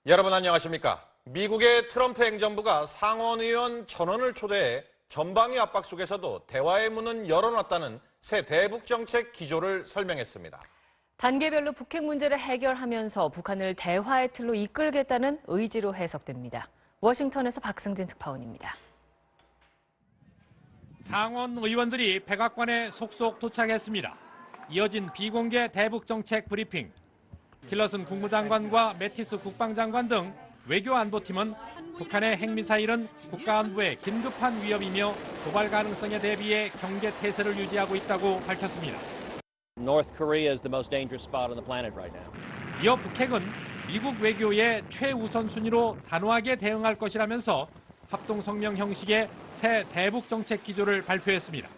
여러분 안녕하십니까? 미국의 트럼프 행정부가 상원의원 1,000원을 초대해 전방위 압박 속에서도 대화의 문은 열어놨다는 새 대북 정책 기조를 설명했습니다. 단계별로 북핵 문제를 해결하면서 북한을 대화의 틀로 이끌겠다는 의지로 해석됩니다. 워싱턴에서 박승진 특파원입니다. 상원 의원들이 백악관에 속속 도착했습니다. 이어진 비공개 대북 정책 브리핑. 틸러슨 국무장관과 매티스 국방장관 등 외교안보팀은 북한의 핵미사일은 국가안보에 긴급한 위협이며 도발 가능성에 대비해 경계 태세를 유지하고 있다고 밝혔습니다. North Korea is the most dangerous spot on the planet right now. 이어 북핵은 미국 외교의 최우선 순위로 단호하게 대응할 것이라면서 합동성명 형식의 새 대북 정책 기조를 발표했습니다.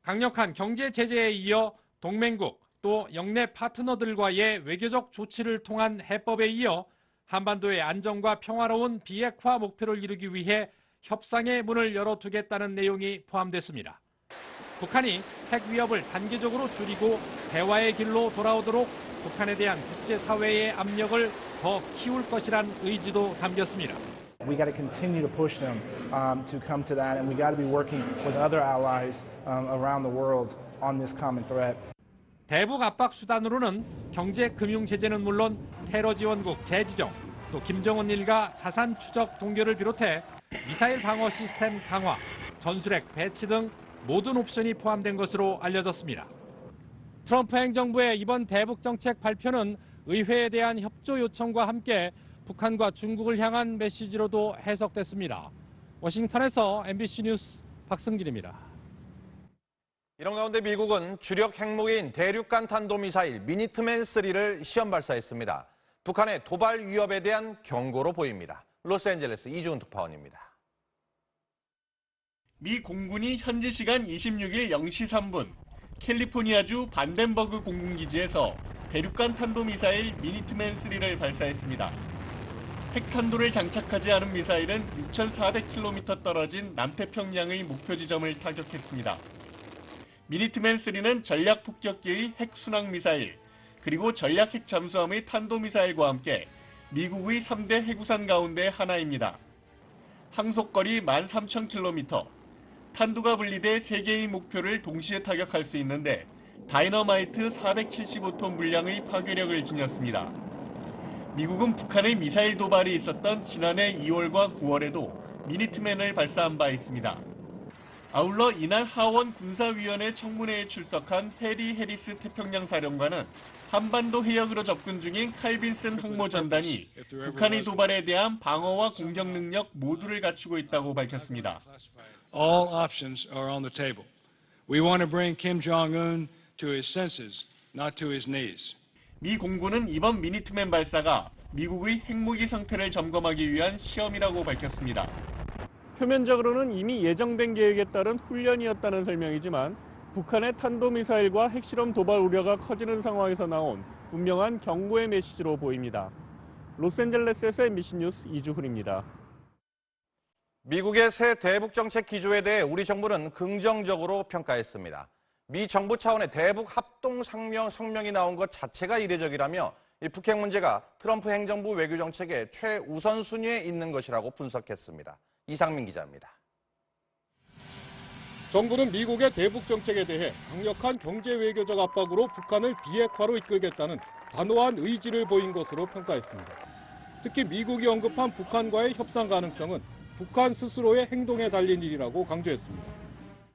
강력한 경제 제재에 이어 동맹국 또 영내 파트너들과의 외교적 조치를 통한 해법에 이어 한반도의 안정과 평화로운 비핵화 목표를 이루기 위해 협상의 문을 열어두겠다는 내용이 포함됐습니다. 북한이 핵 위협을 단계적으로 줄이고 대화의 길로 돌아오도록 북한에 대한 국제사회의 압력을 더 키울 것이란 의지도 담겼습니다. We got to continue to push them to come to that, and we got to be working with other allies around the world on this common threat. 대북 압박 수단으로는 경제 금융 제재는 물론 테러 지원국 재지정, 또 김정은 일가 자산 추적 동결을 비롯해 미사일 방어 시스템 강화, 전술핵 배치 등 모든 옵션이 포함된 것으로 알려졌습니다. 트럼프 행정부의 이번 대북 정책 발표는 의회에 대한 협조 요청과 함께 북한과 중국을 향한 메시지로도 해석됐습니다. 워싱턴에서 MBC 뉴스 박승길입니다. 이런 가운데 미국은 주력 핵무기인 대륙간 탄도미사일 미니트맨3를 시험 발사했습니다. 북한의 도발 위협에 대한 경고로 보입니다. 로스앤젤레스 이주은 특파원입니다. 미 공군이 현지 시간 26일 0시 3분 캘리포니아주 반덴버그 공군기지에서 대륙간 탄도미사일 미니트맨3를 발사했습니다. 핵탄도를 장착하지 않은 미사일은 6,400km 떨어진 남태평양의 목표 지점을 타격했습니다. 미니트맨3는 전략 폭격기의 핵순항 미사일, 그리고 전략 핵 잠수함의 탄도미사일과 함께 미국의 3대 해구산 가운데 하나입니다. 항속거리 13,000km, 탄두가 분리돼 3개의 목표를 동시에 타격할 수 있는데 다이너마이트 475톤 분량의 파괴력을 지녔습니다. 미국은 북한의 미사일 도발이 있었던 지난해 2월과 9월에도 미니트맨을 발사한 바 있습니다. 아울러 이날 하원 군사위원회 청문회에 출석한 해리 해리스 태평양 사령관은 한반도 해역으로 접근 중인 칼 빈슨 항모전단이 북한의 도발에 대한 방어와 공격 능력 모두를 갖추고 있다고 밝혔습니다. All options are on the table. We want to bring Kim Jong-un to his senses, not to his knees. 미 공군은 이번 미니트맨 발사가 미국의 핵무기 상태를 점검하기 위한 시험이라고 밝혔습니다. 표면적으로는 이미 예정된 계획에 따른 훈련이었다는 설명이지만 북한의 탄도미사일과 핵실험 도발 우려가 커지는 상황에서 나온 분명한 경고의 메시지로 보입니다. 로스앤젤레스에서 MBC 뉴스 이주훈입니다. 미국의 새 대북 정책 기조에 대해 우리 정부는 긍정적으로 평가했습니다. 미 정부 차원의 대북 합동 성명이 나온 것 자체가 이례적이라며 이 북핵 문제가 트럼프 행정부 외교 정책의 최우선 순위에 있는 것이라고 분석했습니다. 이상민 기자입니다. 정부는 미국의 대북 정책에 대해 강력한 경제 외교적 압박으로 북한을 비핵화로 이끌겠다는 단호한 의지를 보인 것으로 평가했습니다. 특히 미국이 언급한 북한과의 협상 가능성은 북한 스스로의 행동에 달린 일이라고 강조했습니다.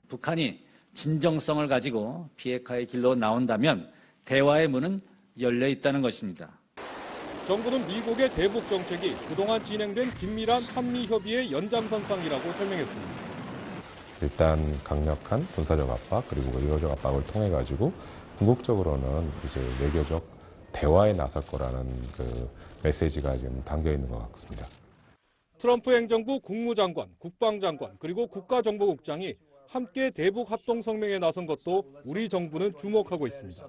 북한이 진정성을 가지고 비핵화의 길로 나온다면 대화의 문은 열려 있다는 것입니다. 정부는 미국의 대북 정책이 그동안 진행된 긴밀한 한미 협의의 연장선상이라고 설명했습니다. 일단 강력한 군사적 압박 그리고 외교적 압박을 통해 가지고 궁극적으로는 이제 외교적 대화에 나설 거라는 그 메시지가 지금 담겨 있는 것 같습니다. 트럼프 행정부 국무장관, 국방장관 그리고 국가정보국장이 함께 대북 합동 성명에 나선 것도 우리 정부는 주목하고 있습니다.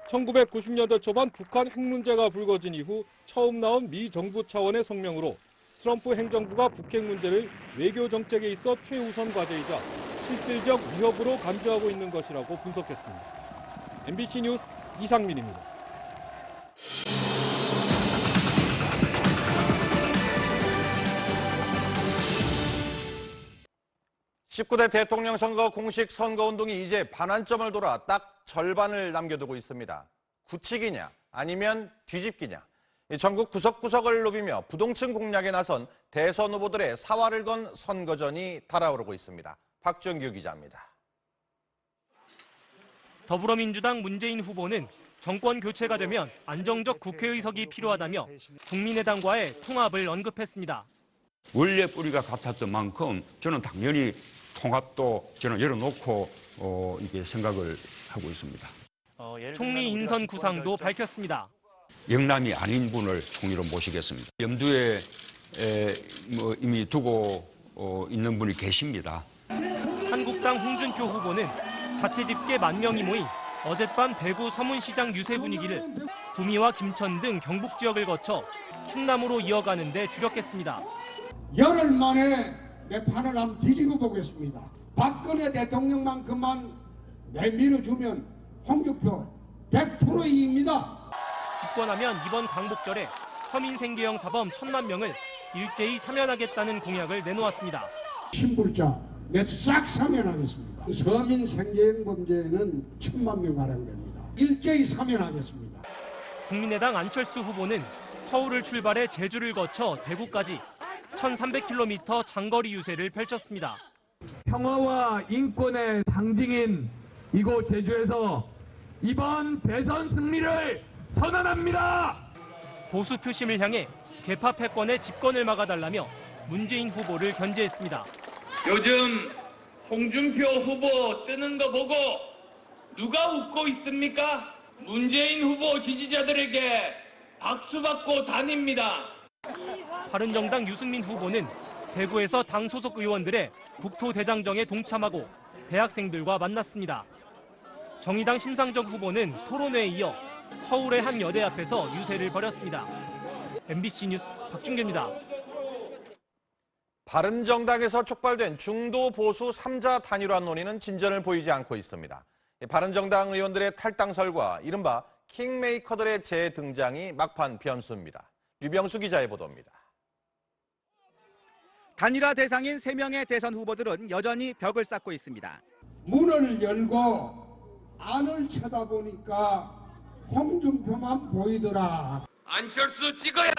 1990년대 초반 북한 핵 문제가 불거진 이후 처음 나온 미 정부 차원의 성명으로 트럼프 행정부가 북핵 문제를 외교 정책에 있어 최우선 과제이자 실질적 위협으로 간주하고 있는 것이라고 분석했습니다. MBC 뉴스 이상민입니다. 19대 대통령 선거 공식 선거운동이 이제 반환점을 돌아 딱 절반을 남겨두고 있습니다. 굳히기냐 아니면 뒤집기냐. 전국 구석구석을 누비며 부동층 공략에 나선 대선 후보들의 사활을 건 선거전이 달아오르고 있습니다. 박정규 기자입니다. 더불어민주당 문재인 후보는 정권 교체가 되면 안정적 국회의석이 필요하다며 국민의당과의 통합을 언급했습니다. 원래 뿌리가 같았던 만큼 저는 당연히 통합도 저는 열어놓고 이게 생각을 하고 있습니다. 총리 인선 구상도 밝혔습니다. 영남이 아닌 분을 총리로 모시겠습니다. 염두에 이미 두고 있는 분이 계십니다. 한국당 홍준표 후보는 자체 집계 10,000명이 모인 어젯밤 대구 서문시장 유세 분위기를 구미와 김천 등 경북 지역을 거쳐 충남으로 이어가는 데 주력했습니다. 열흘 만에 내 판을 한번 뒤집어 보겠습니다. 박근혜 대통령만큼만 내밀어주면 홍준표 100% 이깁니다. 집권하면 이번 광복절에 서민생계형 사범 1,000만 명을 일제히 사면하겠다는 공약을 내놓았습니다. 신불자 내 싹 사면하겠습니다. 서민생계형 범죄는 1,000만 명 할당됩니다. 일제히 사면하겠습니다. 국민의당 안철수 후보는 서울을 출발해 제주를 거쳐 대구까지 1,300km 장거리 유세를 펼쳤습니다. 평화와 인권의 상징인 이곳 제주에서 이번 대선 승리를 선언합니다. 보수 표심을 향해 개파 패권의 집권을 막아달라며 문재인 후보를 견제했습니다. 요즘 홍준표 후보 뜨는 거 보고 누가 웃고 있습니까? 문재인 후보 지지자들에게 박수 받고 다닙니다. 바른정당 유승민 후보는 대구에서 당 소속 의원들의 국토대장정에 동참하고 대학생들과 만났습니다. 정의당 심상정 후보는 토론회에 이어 서울의 한 여대 앞에서 유세를 벌였습니다. MBC 뉴스 박준규입니다. 바른정당에서 촉발된 중도 보수 3자 단일화 논의는 진전을 보이지 않고 있습니다. 바른정당 의원들의 탈당설과 이른바 킹메이커들의 재등장이 막판 변수입니다. 류병수 기자의 보도입니다. 단일화 대상인 3명의 대선 후보들은 여전히 벽을 쌓고 있습니다. 문을 열고 안을 쳐다보니까 홍준표만 보이더라. 안철수 찍어야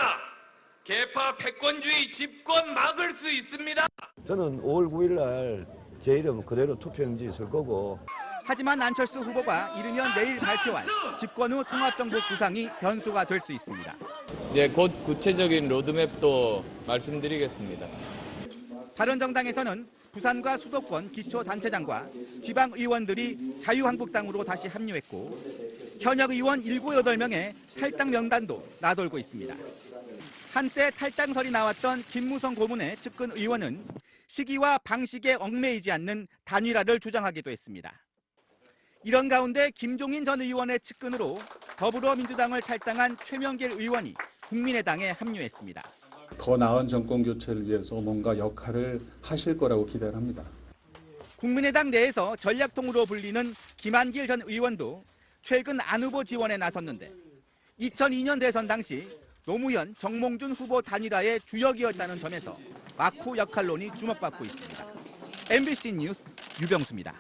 개파 패권주의 집권 막을 수 있습니다. 저는 5월 9일 날 제 이름 그대로 투표용지 있을 거고. 하지만 안철수 후보가 이르면 내일 발표할 집권 후 통합정부 구상이 변수가 될 수 있습니다. 네, 곧 구체적인 로드맵도 말씀드리겠습니다. 바른정당에서는 부산과 수도권 기초단체장과 지방의원들이 자유한국당으로 다시 합류했고 현역 의원 7, 8명의 탈당 명단도 나돌고 있습니다. 한때 탈당설이 나왔던 김무성 고문의 측근 의원은 시기와 방식에 얽매이지 않는 단일화를 주장하기도 했습니다. 이런 가운데 김종인 전 의원의 측근으로 더불어민주당을 탈당한 최명길 의원이 국민의당에 합류했습니다. 더 나은 정권 교체를 위해서 뭔가 역할을 하실 거라고 기대를 합니다. 국민의당 내에서 전략통으로 불리는 김한길 전 의원도 최근 안 후보 지원에 나섰는데 2002년 대선 당시 노무현, 정몽준 후보 단일화의 주역이었다는 점에서 막후 역할론이 주목받고 있습니다. MBC 뉴스 유병수입니다.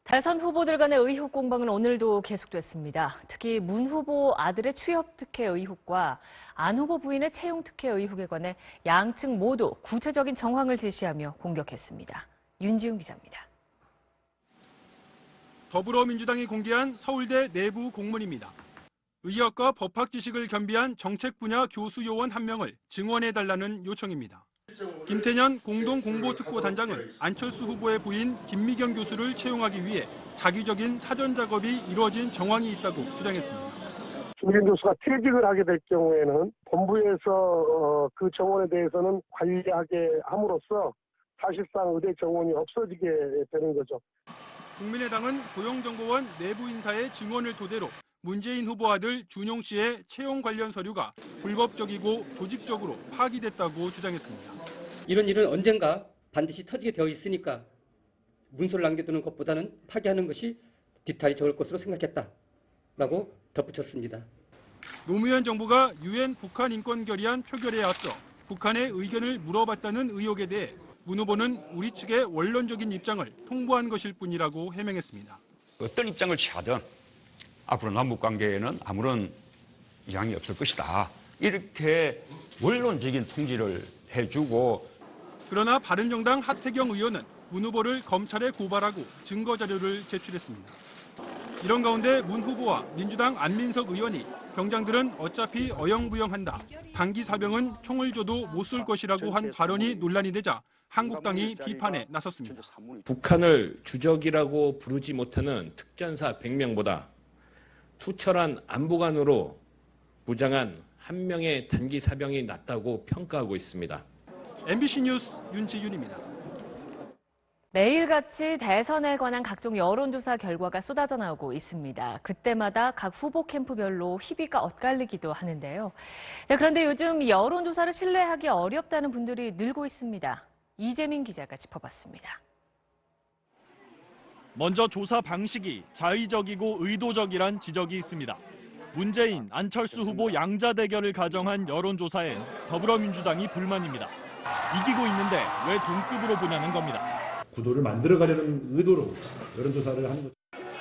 대선 후보들 간의 의혹 공방은 오늘도 계속됐습니다. 특히 문 후보 아들의 취업 특혜 의혹과 안 후보 부인의 채용 특혜 의혹에 관해 양측 모두 구체적인 정황을 제시하며 공격했습니다. 윤지훈 기자입니다. 더불어민주당이 공개한 서울대 내부 공문입니다. 의학과 법학 지식을 겸비한 정책 분야 교수 요원 1명을 증언해달라는 요청입니다. 김태년 공동공보특보단장은 안철수 후보의 부인 김미경 교수를 채용하기 위해 자기적인 사전 작업이 이루어진 정황이 있다고 주장했습니다. 김미경 교수가 퇴직을 하게 될 경우에는 본부에서 그 정원에 대해서는 관리하게 함으로써 사실상 의대 정원이 없어지게 되는 거죠. 국민의당은 고용정보원 내부 인사의 증언을 토대로 문재인 후보 아들 준용 씨의 채용 관련 서류가 불법적이고 조직적으로 파기됐다고 주장했습니다. 이런 일은 언젠가 반드시 터지게 되어 있으니까 문서를 남겨두는 것보다는 파기하는 것이 뒤탈이 적을 것으로 생각했다라고 덧붙였습니다. 노무현 정부가 유엔 북한 인권 결의안 표결에 앞서 북한의 의견을 물어봤다는 의혹에 대해 문 후보는 우리 측의 원론적인 입장을 통보한 것일 뿐이라고 해명했습니다. 어떤 입장을 취하든 앞으로 남북관계에는 아무런 이상이 없을 것이다. 이렇게 원론적인 통지를 해주고. 그러나 바른정당 하태경 의원은 문 후보를 검찰에 고발하고 증거 자료를 제출했습니다. 이런 가운데 문 후보와 민주당 안민석 의원이 병장들은 어차피 어영부영한다. 단기 사병은 총을 줘도 못 쏠 것이라고 한 발언이 논란이 되자 한국당이 비판에 나섰습니다. 북한을 주적이라고 부르지 못하는 특전사 100명보다 투철한 안보관으로 무장한 한 명의 단기 사병이 낫다고 평가하고 있습니다. MBC 뉴스 윤지윤입니다. 매일같이 대선에 관한 각종 여론조사 결과가 쏟아져 나오고 있습니다. 그때마다 각 후보 캠프별로 희비가 엇갈리기도 하는데요. 그런데 요즘 여론조사를 신뢰하기 어렵다는 분들이 늘고 있습니다. 이재민 기자가 짚어봤습니다. 먼저 조사 방식이 자의적이고 의도적이란 지적이 있습니다. 문재인, 안철수 후보 양자 대결을 가정한 여론조사엔 더불어민주당이 불만입니다. 이기고 있는데 왜 동급으로 보냐는 겁니다. 구도를 만들어가려는 의도로 여론조사를 하는 것.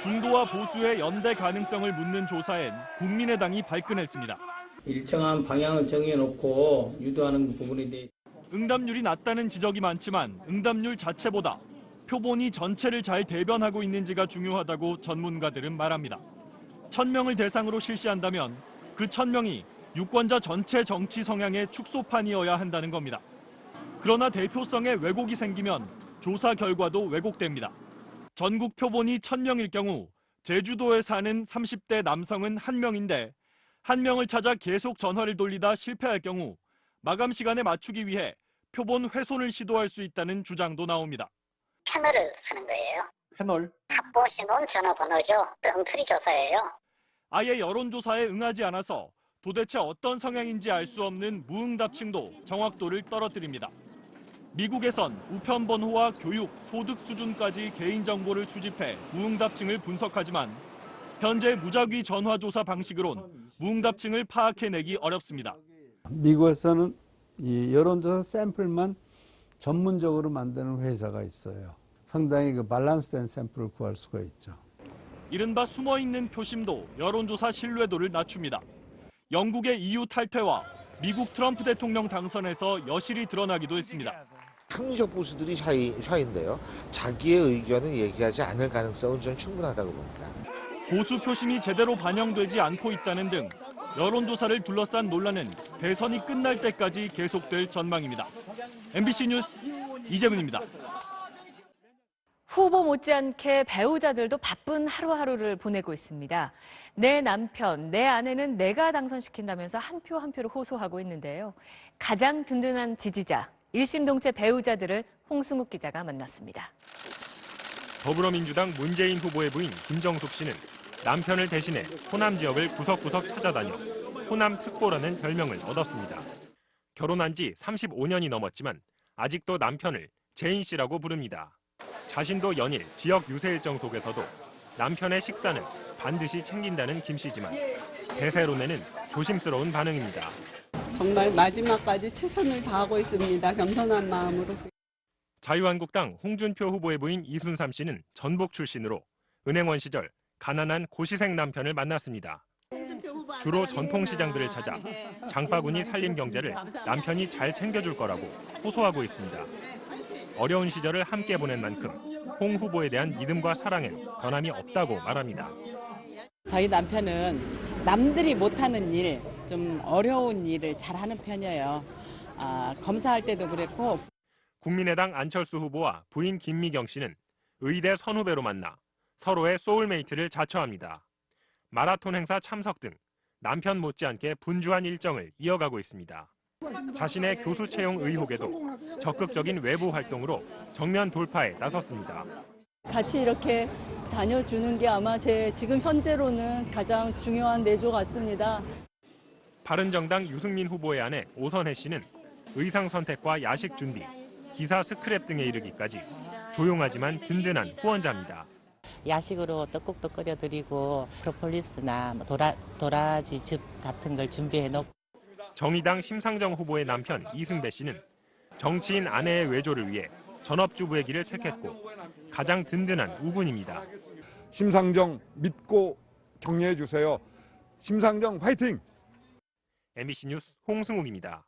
중도와 보수의 연대 가능성을 묻는 조사엔 국민의당이 발끈했습니다. 일정한 방향을 정해놓고 유도하는 부분에 대해 응답률이 낮다는 지적이 많지만 응답률 자체보다 표본이 전체를 잘 대변하고 있는지가 중요하다고 전문가들은 말합니다. 1000명을 대상으로 실시한다면 그 1000명이 유권자 전체 정치 성향의 축소판이어야 한다는 겁니다. 그러나 대표성에 왜곡이 생기면 조사 결과도 왜곡됩니다. 전국 표본이 1000명일 경우 제주도에 사는 30대 남성은 1명인데 1명을 찾아 계속 전화를 돌리다 실패할 경우 마감 시간에 맞추기 위해 표본 훼손을 시도할 수 있다는 주장도 나옵니다. 패널을 쓰는 거예요. 패널? 확보해놓은 전화번호죠. 엉터리 조사예요. 아예 여론조사에 응하지 않아서 도대체 어떤 성향인지 알 수 없는 무응답층도 정확도를 떨어뜨립니다. 미국에선 우편번호와 교육, 소득 수준까지 개인정보를 수집해 무응답층을 분석하지만 현재 무작위 전화조사 방식으론 무응답층을 파악해내기 어렵습니다. 미국에서는 이 여론조사 샘플만 전문적으로 만드는 회사가 있어요. 상당히 그 밸런스된 샘플을 구할 수가 있죠. 이른바 숨어있는 표심도 여론조사 신뢰도를 낮춥니다. 영국의 EU 탈퇴와 미국 트럼프 대통령 당선에서 여실히 드러나기도 했습니다. 합리적 보수들이 샤인데요. 자기의 의견을 얘기하지 않을 가능성은 저는 충분하다고 봅니다. 보수 표심이 제대로 반영되지 않고 있다는 등 여론조사를 둘러싼 논란은 대선이 끝날 때까지 계속될 전망입니다. MBC 뉴스 이재문입니다. 후보 못지않게 배우자들도 바쁜 하루하루를 보내고 있습니다. 내 남편, 내 아내는 내가 당선시킨다면서 한 표 한 표를 호소하고 있는데요. 가장 든든한 지지자, 일심동체 배우자들을 홍승욱 기자가 만났습니다. 더불어민주당 문재인 후보의 부인 김정숙 씨는 남편을 대신해 호남 지역을 구석구석 찾아다녀 호남 특보라는 별명을 얻었습니다. 결혼한 지 35년이 넘었지만 아직도 남편을 재인 씨라고 부릅니다. 자신도 연일 지역 유세 일정 속에서도 남편의 식사는 반드시 챙긴다는 김 씨지만 대세론에는 조심스러운 반응입니다. 정말 마지막까지 최선을 다하고 있습니다. 겸손한 마음으로. 자유한국당 홍준표 후보의 부인 이순삼 씨는 전북 출신으로 은행원 시절 가난한 고시생 남편을 만났습니다. 주로 전통시장들을 찾아 장바구니 살림 경제를 남편이 잘 챙겨줄 거라고 호소하고 있습니다. 어려운 시절을 함께 보낸 만큼 홍 후보에 대한 믿음과 사랑엔 변함이 없다고 말합니다. 저희 남편은 남들이 못하는 일, 좀 어려운 일을 잘하는 편이에요. 검사할 때도 그랬고. 국민의당 안철수 후보와 부인 김미경 씨는 의대 선후배로 만나 서로의 소울메이트를 자처합니다. 마라톤 행사 참석 등 남편 못지않게 분주한 일정을 이어가고 있습니다. 자신의 교수 채용 의혹에도 적극적인 외부 활동으로 정면 돌파에 나섰습니다. 같이 이렇게 다녀주는 게 아마 제 지금 현재로는 가장 중요한 내조 같습니다. 바른정당 유승민 후보의 아내 오선혜 씨는 의상 선택과 야식 준비, 기사 스크랩 등에 이르기까지 조용하지만 든든한 후원자입니다. 야식으로 떡국도 끓여드리고 프로폴리스나 도라지즙 같은 걸 준비해놓고. 정의당 심상정 후보의 남편 이승배 씨는 정치인 아내의 외조를 위해 전업주부의 길을 택했고 가장 든든한 우군입니다. 심상정 믿고 격려해 주세요. 심상정 화이팅! MBC 뉴스 홍승욱입니다.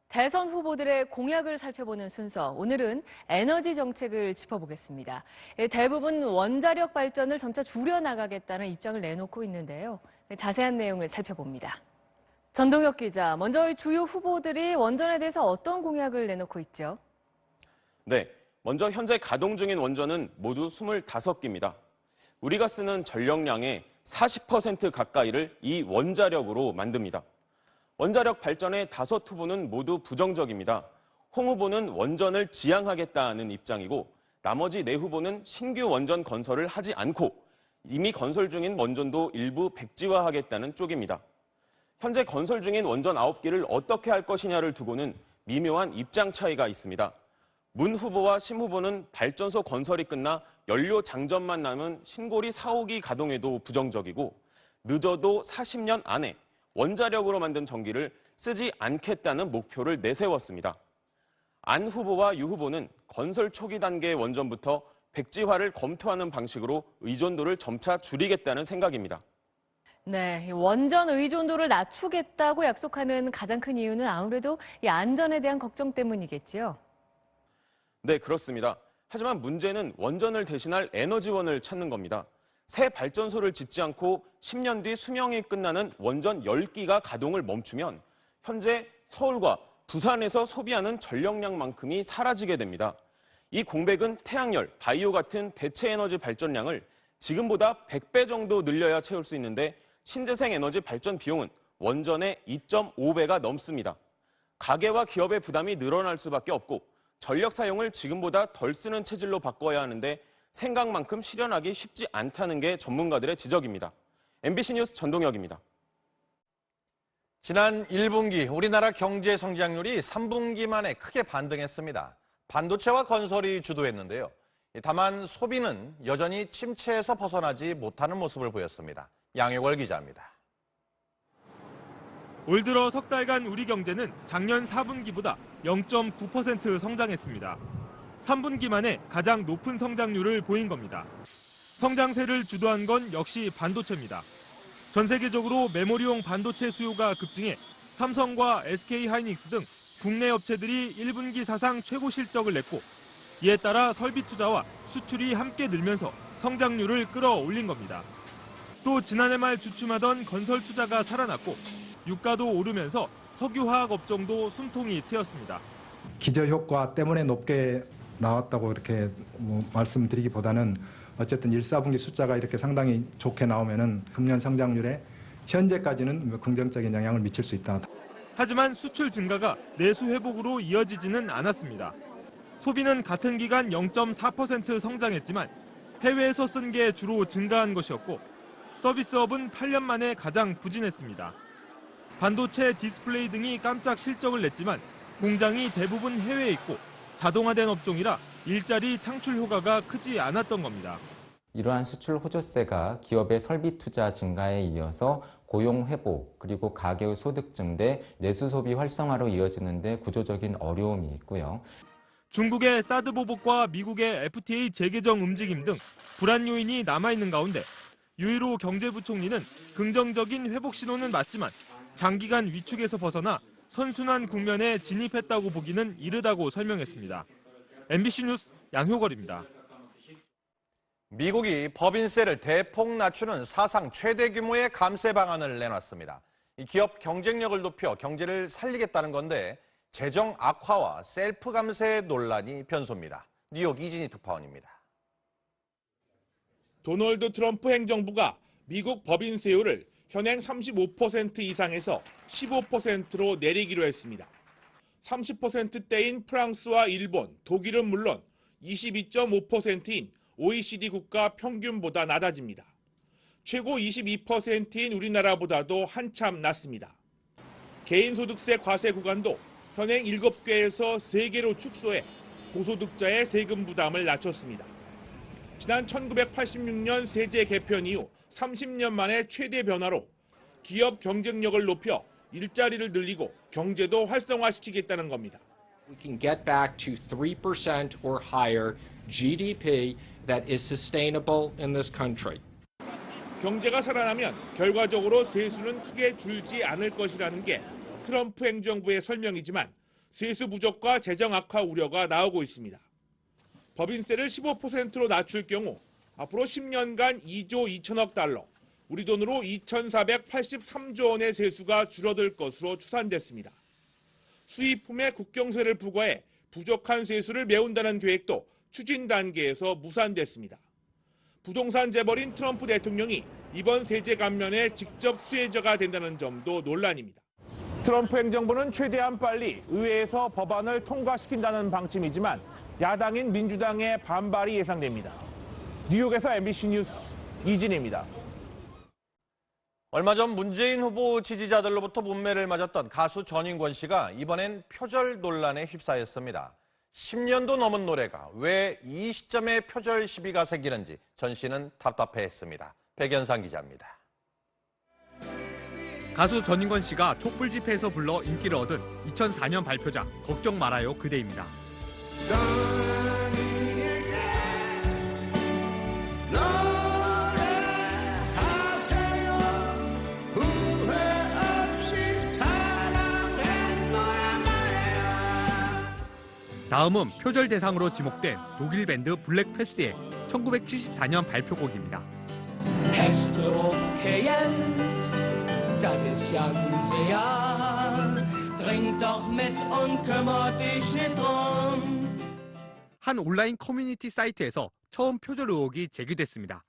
대선 후보들의 공약을 살펴보는 순서, 오늘은 에너지 정책을 짚어보겠습니다. 대부분 원자력 발전을 점차 줄여나가겠다는 입장을 내놓고 있는데요. 자세한 내용을 살펴봅니다. 전동혁 기자, 먼저 주요 후보들이 원전에 대해서 어떤 공약을 내놓고 있죠? 네, 먼저 현재 가동 중인 원전은 모두 25기입니다. 우리가 쓰는 전력량의 40% 가까이를 이 원자력으로 만듭니다. 원자력 발전의 5 후보는 모두 부정적입니다. 홍 후보는 원전을 지양하겠다는 입장이고 나머지 4 후보는 신규 원전 건설을 하지 않고 이미 건설 중인 원전도 일부 백지화하겠다는 쪽입니다. 현재 건설 중인 원전 9기를 어떻게 할 것이냐를 두고는 미묘한 입장 차이가 있습니다. 문 후보와 심 후보는 발전소 건설이 끝나 연료 장전만 남은 신고리 4, 5기 가동에도 부정적이고 늦어도 40년 안에 원자력으로 만든 전기를 쓰지 않겠다는 목표를 내세웠습니다. 안 후보와 유 후보는 건설 초기 단계의 원전부터 백지화를 검토하는 방식으로 의존도를 점차 줄이겠다는 생각입니다. 네, 원전 의존도를 낮추겠다고 약속하는 가장 큰 이유는 아무래도 이 안전에 대한 걱정 때문이겠지요. 네, 그렇습니다. 하지만 문제는 원전을 대신할 에너지원을 찾는 겁니다. 새 발전소를 짓지 않고 10년 뒤 수명이 끝나는 원전 10기가 가동을 멈추면 현재 서울과 부산에서 소비하는 전력량만큼이 사라지게 됩니다. 이 공백은 태양열, 바이오 같은 대체 에너지 발전량을 지금보다 100배 정도 늘려야 채울 수 있는데 신재생 에너지 발전 비용은 원전의 2.5배가 넘습니다. 가계와 기업의 부담이 늘어날 수밖에 없고 전력 사용을 지금보다 덜 쓰는 체질로 바꿔야 하는데 생각만큼 실현하기 쉽지 않다는 게 전문가들의 지적입니다. MBC 뉴스 전동혁입니다. 지난 1분기 우리나라 경제 성장률이 3분기 만에 크게 반등했습니다. 반도체와 건설이 주도했는데요. 다만 소비는 여전히 침체에서 벗어나지 못하는 모습을 보였습니다. 양효걸 기자입니다. 올 들어 석 달간 우리 경제는 작년 4분기보다 0.9% 성장했습니다. 3분기 만에 가장 높은 성장률을 보인 겁니다. 성장세를 주도한 건 역시 반도체입니다. 전 세계적으로 메모리용 반도체 수요가 급증해 삼성과 SK하이닉스 등 국내 업체들이 1분기 사상 최고 실적을 냈고 이에 따라 설비 투자와 수출이 함께 늘면서 성장률을 끌어올린 겁니다. 또 지난해 말 주춤하던 건설 투자가 살아났고 유가도 오르면서 석유화학 업종도 숨통이 트였습니다. 기저효과 때문에 높게 나왔다고 이렇게 말씀드리기보다는 어쨌든 1, 4분기 숫자가 이렇게 상당히 좋게 나오면은 금년 성장률에 현재까지는 긍정적인 영향을 미칠 수 있다. 하지만 수출 증가가 내수 회복으로 이어지지는 않았습니다. 소비는 같은 기간 0.4% 성장했지만 해외에서 쓴 게 주로 증가한 것이었고 서비스업은 8년 만에 가장 부진했습니다. 반도체, 디스플레이 등이 깜짝 실적을 냈지만 공장이 대부분 해외에 있고 자동화된 업종이라 일자리 창출 효과가 크지 않았던 겁니다. 이러한 수출 호조세가 기업의 설비 투자 증가에 이어서 고용 회복 그리고 가계의 소득 증대, 내수 소비 활성화로 이어지는 데 구조적인 어려움이 있고요. 중국의 사드 보복과 미국의 FTA 재개정 움직임 등 불안 요인이 남아있는 가운데 유일호 경제부총리는 긍정적인 회복 신호는 맞지만 장기간 위축에서 벗어나 선순환 국면에 진입했다고 보기는 이르다고 설명했습니다. MBC 뉴스 양효걸입니다. 미국이 법인세를 대폭 낮추는 사상 최대 규모의 감세 방안을 내놨습니다. 이 기업 경쟁력을 높여 경제를 살리겠다는 건데 재정 악화와 셀프 감세 논란이 변수입니다. 뉴욕 이진희 특파원입니다. 도널드 트럼프 행정부가 미국 법인세율을 현행 35% 이상에서 15%로 내리기로 했습니다. 30%대인 프랑스와 일본, 독일은 물론 22.5%인 OECD 국가 평균보다 낮아집니다. 최고 22%인 우리나라보다도 한참 낮습니다. 개인소득세 과세 구간도 현행 7개에서 3개로 축소해 고소득자의 세금 부담을 낮췄습니다. 지난 1986년 세제 개편 이후 30년 만에 최대 변화로 기업 경쟁력을 높여 일자리를 늘리고 경제도 활성화시키겠다는 겁니다. We can get back to 3% or higher GDP that is sustainable in this country. 경제가 살아나면 결과적으로 세수는 크게 줄지 않을 것이라는 게 트럼프 행정부의 설명이지만 세수 부족과 재정 악화 우려가 나오고 있습니다. 법인세를 15%로 낮출 경우 앞으로 10년간 2조 2천억 달러, 우리 돈으로 2,483조 원의 세수가 줄어들 것으로 추산됐습니다. 수입품에 국경세를 부과해 부족한 세수를 메운다는 계획도 추진 단계에서 무산됐습니다. 부동산 재벌인 트럼프 대통령이 이번 세제 감면의 직접 수혜자가 된다는 점도 논란입니다. 트럼프 행정부는 최대한 빨리 의회에서 법안을 통과시킨다는 방침이지만 야당인 민주당의 반발이 예상됩니다. 뉴욕에서 MBC 뉴스 이진혜입니다. 얼마 전 문재인 후보 지지자들로부터 문매를 맞았던 가수 전인권 씨가 이번엔 표절 논란에 휩싸였습니다. 10년도 넘은 노래가 왜 이 시점에 표절 시비가 생기는지 전 씨는 답답해했습니다. 백연상 기자입니다. 가수 전인권 씨가 촛불 집회에서 불러 인기를 얻은 2004년 발표작 걱정 말아요 그대입니다. 다음은 표절 대상으로 지목된 독일 밴드 블랙패스의 1974년 발표곡입니다. 한 온라인 커뮤니티 사이트에서 처음 표절 의혹이 제기됐습니다.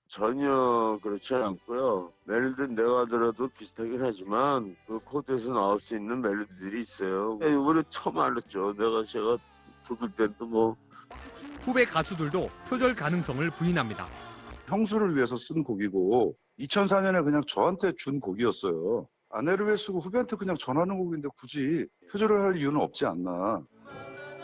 전혀 그렇지 않고요. 멜로디는 내가 들어도 비슷하긴 하지만 그 코드에서 나올 수 있는 멜로디들이 있어요. 이번에 처음 알았죠. 제가 듣을 때도 뭐. 후배 가수들도 표절 가능성을 부인합니다. 형수를 위해서 쓴 곡이고 2004년에 그냥 저한테 준 곡이었어요. 아내를 위해 쓰고 후배한테 그냥 전하는 곡인데 굳이 표절을 할 이유는 없지 않나.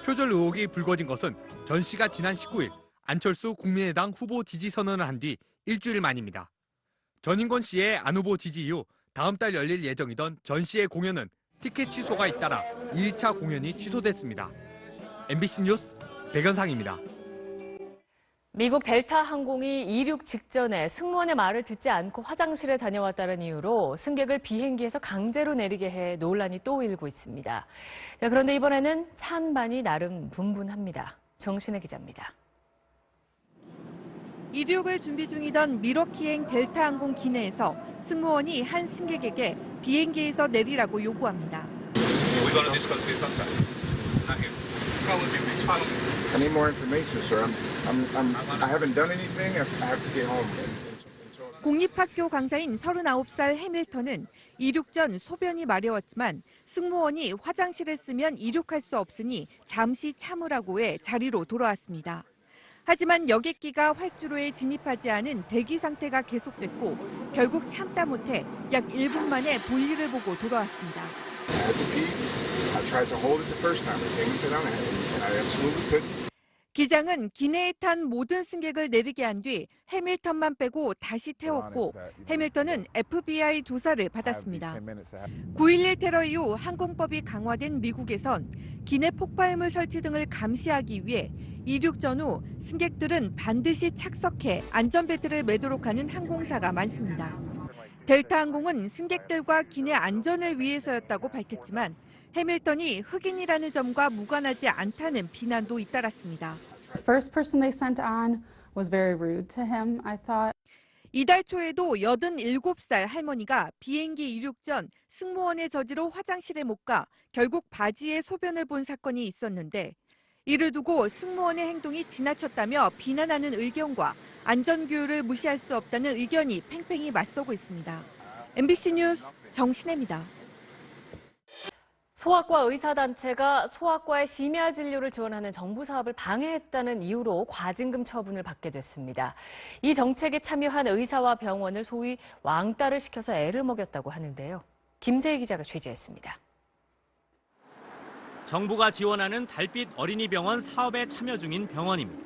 표절 의혹이 불거진 것은 전 씨가 지난 19일 안철수 국민의당 후보 지지 선언을 한 뒤 일주일 만입니다. 전인권 씨의 안 후보 지지 이후 다음 달 열릴 예정이던 전 씨의 공연은 티켓 취소가 잇따라 2일차 공연이 취소됐습니다. MBC 뉴스 백연상입니다. 미국 델타 항공이 이륙 직전에 승무원의 말을 듣지 않고 화장실에 다녀왔다는 이유로 승객을 비행기에서 강제로 내리게 해 논란이 또 일고 있습니다. 자, 그런데 이번에는 찬반이 나름 분분합니다. 정신혜 기자입니다. 이륙을 준비 중이던 미러키행 델타 항공 기내에서 승무원이 한 승객에게 비행기에서 내리라고 요구합니다. I need more information, sir. I haven't done anything. I have to get home. 공립학교 강사인 39살 해밀턴은 이륙 전 소변이 마려웠지만 승무원이 화장실을 쓰면 이륙할 수 없으니 잠시 참으라고 해 자리로 돌아왔습니다. 하지만 여객기가 활주로에 진입하지 않은 대기 상태가 계속됐고 결국 참다 못해 약 1분 만에 볼일을 보고 돌아왔습니다. 기장은 기내에 탄 모든 승객을 내리게 한 뒤 해밀턴만 빼고 다시 태웠고 해밀턴은 FBI 조사를 받았습니다. 9.11 테러 이후 항공법이 강화된 미국에선 기내 폭발물 설치 등을 감시하기 위해 이륙 전후 승객들은 반드시 착석해 안전벨트를 매도록 하는 항공사가 많습니다. 델타 항공은 승객들과 기내 안전을 위해서였다고 밝혔지만 해밀턴이 흑인이라는 점과 무관하지 않다는 비난도 잇따랐습니다. The first person they sent on was very rude to him, I thought. 이달 초에도 87살 할머니가 비행기 이륙 전 승무원의 저지로 화장실에 못 가 결국 바지에 소변을 본 사건이 있었는데 이를 두고 승무원의 행동이 지나쳤다며 비난하는 의견과 안전교육을 무시할 수 없다는 의견이 팽팽히 맞서고 있습니다. MBC 뉴스 정신혜입니다. 소아과 의사단체가 소아과의 심야 진료를 지원하는 정부 사업을 방해했다는 이유로 과징금 처분을 받게 됐습니다. 이 정책에 참여한 의사와 병원을 소위 왕따를 시켜서 애를 먹였다고 하는데요. 김세희 기자가 취재했습니다. 정부가 지원하는 달빛 어린이병원 사업에 참여 중인 병원입니다.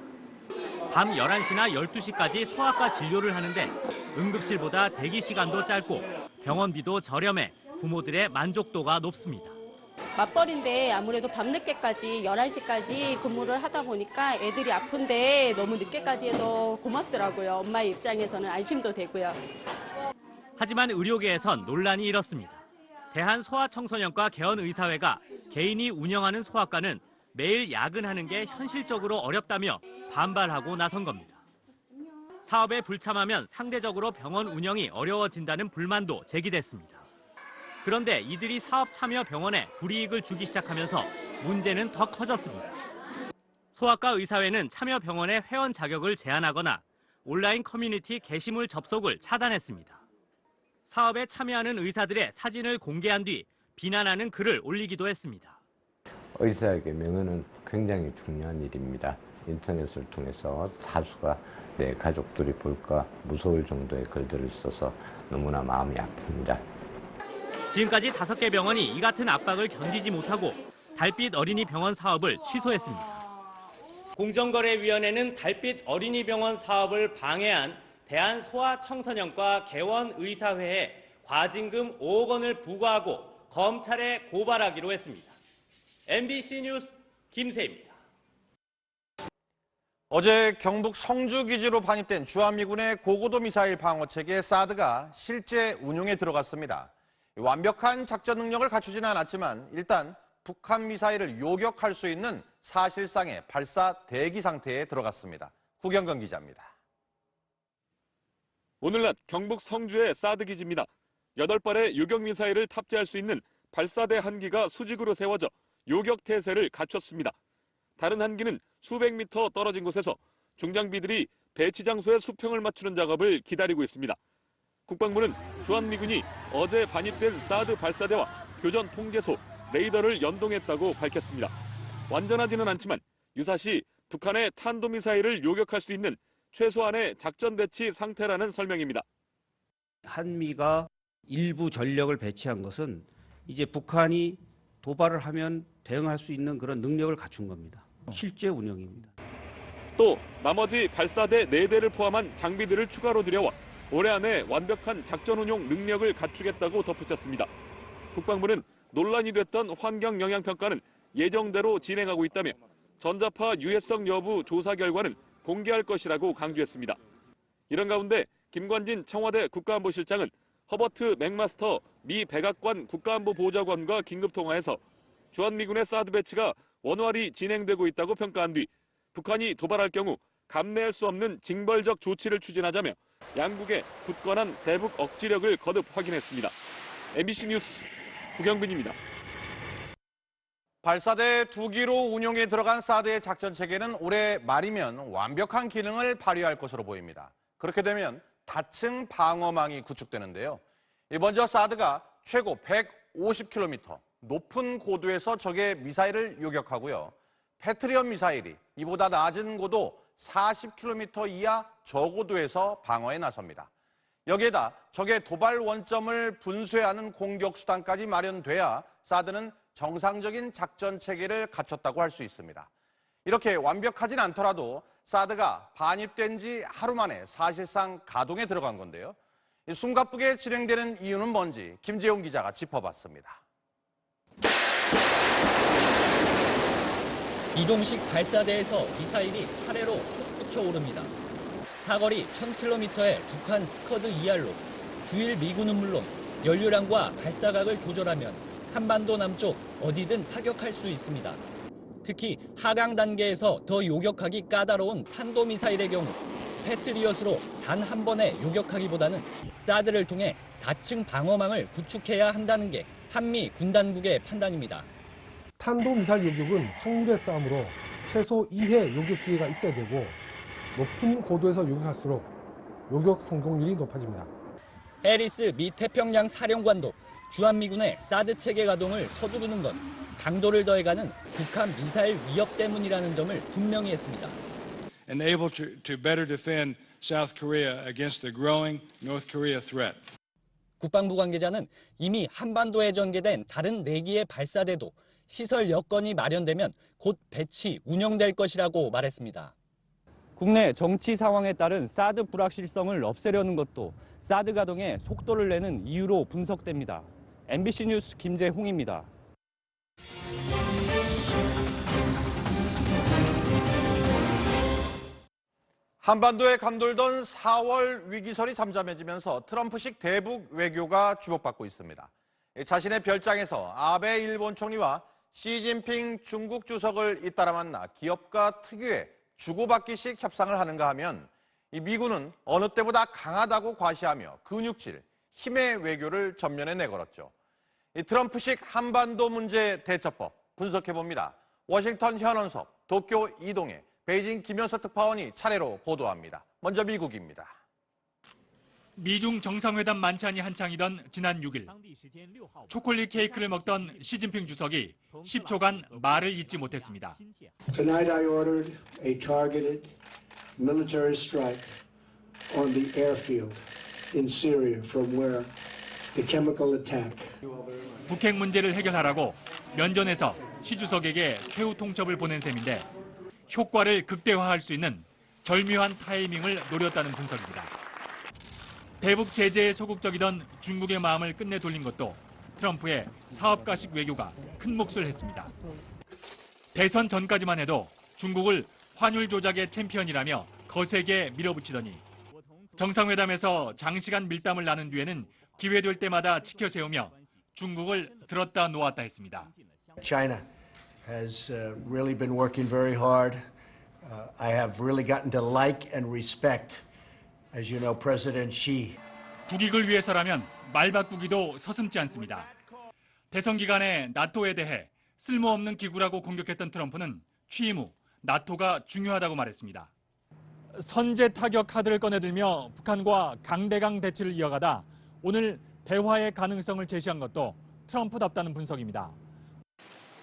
밤 11시나 12시까지 소아과 진료를 하는데 응급실보다 대기 시간도 짧고 병원비도 저렴해 부모들의 만족도가 높습니다. 맞벌이인데 아무래도 밤늦게까지 11시까지 근무를 하다 보니까 애들이 아픈데 너무 늦게까지 해서 고맙더라고요. 엄마의 입장에서는 안심도 되고요. 하지만 의료계에선 논란이 일었습니다. 대한소아청소년과 개원의사회가 개인이 운영하는 소아과는 매일 야근하는 게 현실적으로 어렵다며 반발하고 나선 겁니다. 사업에 불참하면 상대적으로 병원 운영이 어려워진다는 불만도 제기됐습니다. 그런데 이들이 사업 참여 병원에 불이익을 주기 시작하면서 문제는 더 커졌습니다. 소아과 의사회는 참여 병원의 회원 자격을 제한하거나 온라인 커뮤니티 게시물 접속을 차단했습니다. 사업에 참여하는 의사들의 사진을 공개한 뒤 비난하는 글을 올리기도 했습니다. 의사에게 명예는 굉장히 중요한 일입니다. 인터넷을 통해서 사수가 내 가족들이 볼까 무서울 정도의 글들을 써서 너무나 마음이 아픕니다. 지금까지 5개 병원이 이 같은 압박을 견디지 못하고 달빛 어린이 병원 사업을 취소했습니다. 공정거래위원회는 달빛 어린이 병원 사업을 방해한 대한소아청소년과 개원의사회에 과징금 5억 원을 부과하고 검찰에 고발하기로 했습니다. MBC 뉴스 김세입니다. 어제 경북 성주 기지로 반입된 주한미군의 고고도 미사일 방어 체계 사드가 실제 운용에 들어갔습니다. 완벽한 작전 능력을 갖추지는 않았지만 일단 북한 미사일을 요격할 수 있는 사실상의 발사 대기 상태에 들어갔습니다. 구경건 기자입니다. 오늘 낮 경북 성주의 사드 기지입니다. 8발의 요격 미사일을 탑재할 수 있는 발사대 한 기가 수직으로 세워져 요격 태세를 갖췄습니다. 다른 한 기는 수백 미터 떨어진 곳에서 중장비들이 배치 장소의 수평을 맞추는 작업을 기다리고 있습니다. 국방부는 주한미군이 어제 반입된 사드 발사대와 교전 통제소, 레이더를 연동했다고 밝혔습니다. 완전하지는 않지만 유사시 북한의 탄도미사일을 요격할 수 있는 최소한의 작전 배치 상태라는 설명입니다. 한미가 일부 전력을 배치한 것은 이제 북한이 도발을 하면 대응할 수 있는 그런 능력을 갖춘 겁니다. 실제 운영입니다. 또 나머지 발사대 4대를 포함한 장비들을 추가로 들여와 올해 안에 완벽한 작전 운용 능력을 갖추겠다고 덧붙였습니다. 국방부는 논란이 됐던 환경 영향 평가는 예정대로 진행하고 있다며 전자파 유해성 여부 조사 결과는 공개할 것이라고 강조했습니다. 이런 가운데 김관진 청와대 국가안보실장은 허버트 맥마스터 미 백악관 국가안보보좌관과 긴급 통화해서 주한미군의 사드 배치가 원활히 진행되고 있다고 평가한 뒤 북한이 도발할 경우 감내할 수 없는 징벌적 조치를 추진하자며 양국의 굳건한 대북 억지력을 거듭 확인했습니다. MBC 뉴스 구경근입니다. 발사대 2기로 운용에 들어간 사드의 작전 체계는 올해 말이면 완벽한 기능을 발휘할 것으로 보입니다. 그렇게 되면 다층 방어망이 구축되는데요. 먼저 사드가 최고 150km 높은 고도에서 적의 미사일을 요격하고요. 패트리엇 미사일이 이보다 낮은 고도 40km 이하 저고도에서 방어에 나섭니다. 여기에다 적의 도발 원점을 분쇄하는 공격 수단까지 마련돼야 사드는 정상적인 작전 체계를 갖췄다고 할 수 있습니다. 이렇게 완벽하진 않더라도 사드가 반입된 지 하루 만에 사실상 가동에 들어간 건데요. 숨가쁘게 진행되는 이유는 뭔지 김재용 기자가 짚어봤습니다. 이동식 발사대에서 미사일이 차례로 솟구쳐 오릅니다. 사거리 1000km의 북한 스커드 2R로 주일 미군은 물론 연료량과 발사각을 조절하면 한반도 남쪽 어디든 타격할 수 있습니다. 특히 하강 단계에서 더 요격하기 까다로운 탄도미사일의 경우 패트리엇으로 단 한 번에 요격하기보다는 사드를 통해 다층 방어망을 구축해야 한다는 게 한미 군단국의 판단입니다. 탄도미사일 요격은 확률의 싸움으로 최소 2회 요격 기회가 있어야 되고 높은 고도에서 요격할수록 요격 성공률이 높아집니다. 해리스 미 태평양 사령관도 주한미군의 사드 체계 가동을 서두르는 건 강도를 더해가는 북한 미사일 위협 때문이라는 점을 분명히 했습니다. And able to better defend South Korea against the growing North Korea threat. 국방부 관계자는 이미 한반도에 전개된 다른 4기의 발사대도 시설 여건이 마련되면 곧 배치, 운영될 것이라고 말했습니다. 국내 정치 상황에 따른 사드 불확실성을 없애려는 것도 사드 가동에 속도를 내는 이유로 분석됩니다. MBC 뉴스 김재홍입니다. 한반도에 감돌던 4월 위기설이 잠잠해지면서 트럼프식 대북 외교가 주목받고 있습니다. 자신의 별장에서 아베 일본 총리와 시진핑 중국 주석을 잇따라 만나 기업과 특유의 주고받기식 협상을 하는가 하면 이 미군은 어느 때보다 강하다고 과시하며 근육질, 힘의 외교를 전면에 내걸었죠. 이 트럼프식 한반도 문제 대처법 분석해봅니다. 워싱턴 현원섭, 도쿄 이동해, 베이징 김현석 특파원이 차례로 보도합니다. 먼저 미국입니다. 미중 정상회담 만찬이 한창이던 지난 6일 초콜릿 케이크를 먹던 시진핑 주석이 10초간 말을 잇지 못했습니다. Tonight I ordered a targeted military strike on the airfield in Syria from where the chemical attack. 북핵 문제를 해결하라고 면전에서 시 주석에게 최후 통첩을 보낸 셈인데 효과를 극대화할 수 있는 절묘한 타이밍을 노렸다는 분석입니다. 대북 제재에 소극적이던 중국의 마음을 끝내 돌린 것도 트럼프의 사업가식 외교가 큰 몫을 했습니다. 대선 전까지만 해도 중국을 환율 조작의 챔피언이라며 거세게 밀어붙이더니 정상회담에서 장시간 밀담을 나눈 뒤에는 기회될 때마다 치켜세우며 중국을 들었다 놓았다 했습니다. China has really been working very hard. I have really gotten to like and respect, as you know, President Xi. 국익을 위해서라면 말 바꾸기도 서슴지 않습니다. 대선 기간에 나토에 대해 쓸모없는 기구라고 공격했던 트럼프는 취임 후 나토가 중요하다고 말했습니다. 선제 타격 카드를 꺼내들며 북한과 강대강 대치를 이어가다 오늘 대화의 가능성을 제시한 것도 트럼프답다는 분석입니다.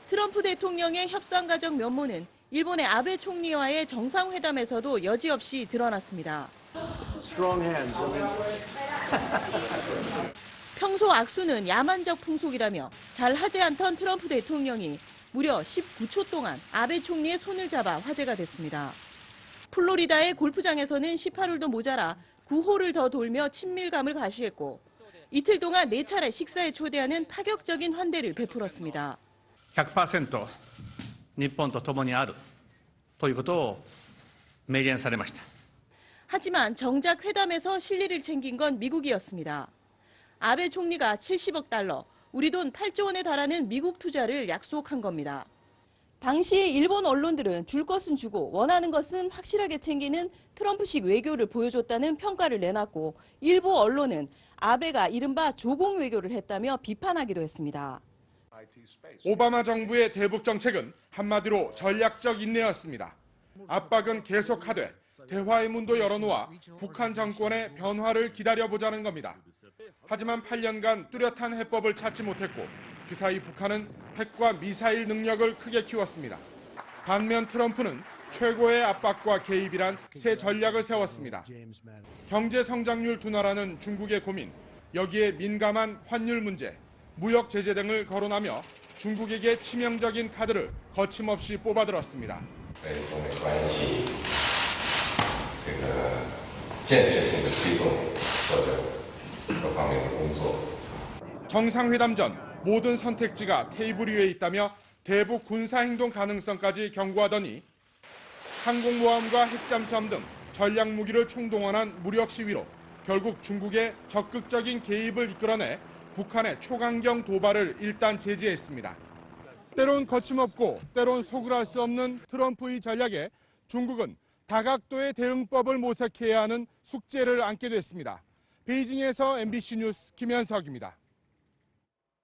트럼프 대통령의 협상 과정 면모는 일본의 아베 총리와의 정상회담에서도 여지없이 드러났습니다. 평소 악수는 야만적 풍속이라며 잘하지 않던 트럼프 대통령이 무려 19초 동안 아베 총리의 손을 잡아 화제가 됐습니다. 플로리다의 골프장에서는 18홀도 모자라 9홀을 더 돌며 친밀감을 가시했고 이틀 동안 4차례 식사에 초대하는 파격적인 환대를 베풀었습니다. 100% 日本と共にあるということを明言されました。 하지만 정작 회담에서 실리를 챙긴 건 미국이었습니다. 아베 총리가 70억 달러, 우리 돈 8조 원에 달하는 미국 투자를 약속한 겁니다. 당시 일본 언론들은 줄 것은 주고 원하는 것은 확실하게 챙기는 트럼프식 외교를 보여줬다는 평가를 내놨고 일부 언론은 아베가 이른바 조공 외교를 했다며 비판하기도 했습니다. 오바마 정부의 대북 정책은 한마디로 전략적 인내였습니다. 압박은 계속하되 대화의 문도 열어놓아 북한 정권의 변화를 기다려보자는 겁니다. 하지만 8년간 뚜렷한 해법을 찾지 못했고 그 사이 북한은 핵과 미사일 능력을 크게 키웠습니다. 반면 트럼프는 최고의 압박과 개입이란 새 전략을 세웠습니다. 경제 성장률 둔화라는 중국의 고민, 여기에 민감한 환율 문제, 무역 제재 등을 거론하며 중국에게 치명적인 카드를 거침없이 뽑아들었습니다. 정상회담 전 모든 선택지가 테이블 위에 있다며 대북 군사행동 가능성까지 경고하더니 항공모함과 핵잠수함 등 전략 무기를 총동원한 무력 시위로 결국 중국의 적극적인 개입을 이끌어내 북한의 초강경 도발을 일단 제지했습니다. 때론 거침없고 때론 소홀할 수 없는 트럼프의 전략에 중국은 다각도의 대응법을 모색해야 하는 숙제를 안게 됐습니다. 베이징에서 MBC 뉴스 김현석입니다.